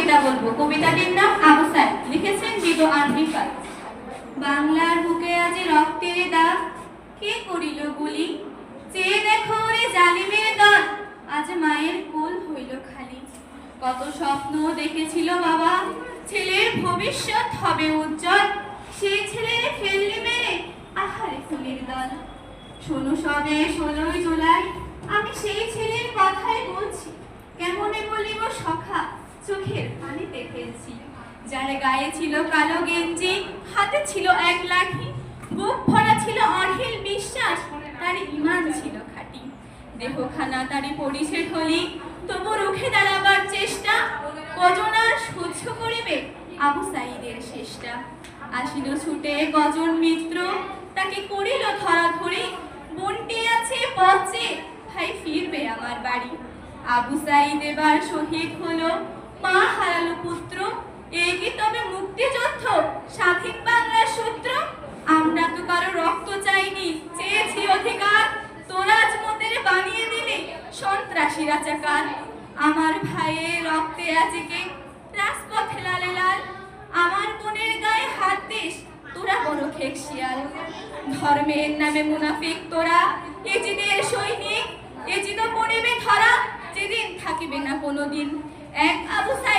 কবিতা বলবো। কবিতাটির নাম আবু সাইদ, লিখেছেন বিদু আনবিকার। বাংলার বুকে আজ রক্তের দাগ, কে করিল গুলি? চেয়ে দেখো রে জালিমের দল, আজ মায়ের কোল হইল খালি। কত স্বপ্ন দেখেছিল বাবা, ছেলের ভবিষ্যৎ হবে উজ্জ্বল, সেই ছেলের ফেললি মেরে আহারে ফুলের দল। শোনো সবে 16ই জুলাই, আমি সেই ছেলের কথাই বলছি। কেমনে বলিব সখা, চোখের পানিতে ফেলছি। যার গায়ে ছিল কালো গেঞ্জি, হাতে ছিল এক লাঠি, বুক ভরা ছিল অঢেল বিশ্বাস, তার ঈমান ছিল খাঁটি। দেহখানা তারি পরিছে ঢলি, তবু রুখে দাঁড়াবার চেষ্টা। কজন আর সহ্য করিবে আবু সাইদের শেষটা। আসিল ছুটে কজন মিত্র, তাকে করিল ধরাধরি। বোনটি আছে পথে, ভাই ফিরবে আমার বাড়ি। আবু সাইদ এবার শহীদ হলো, মা হারালো পুত্র। এই কি তবে মুক্তিযুদ্ধ, স্বাধীন বাংলার সূত্র? আমরা তো কারো রক্ত চাইনি, চেয়েছি অধিকার। তোরা আজ মোদের বানিয়ে দিলে সন্ত্রাসী রাজাকার। আমার ভাইয়ের রক্তে আছে কে রাজপথে লালে লাল, আমার বোনের গায়ে হাত দিস তোরা বড় খেকশিয়াল। ধর্মের নামে মুনাফিক তোরা, এজিদের সৈনিক, এজিদও পড়িবে ধরা, যেদিন থাকিবে না কোনোদিন। এক আবু সাইদ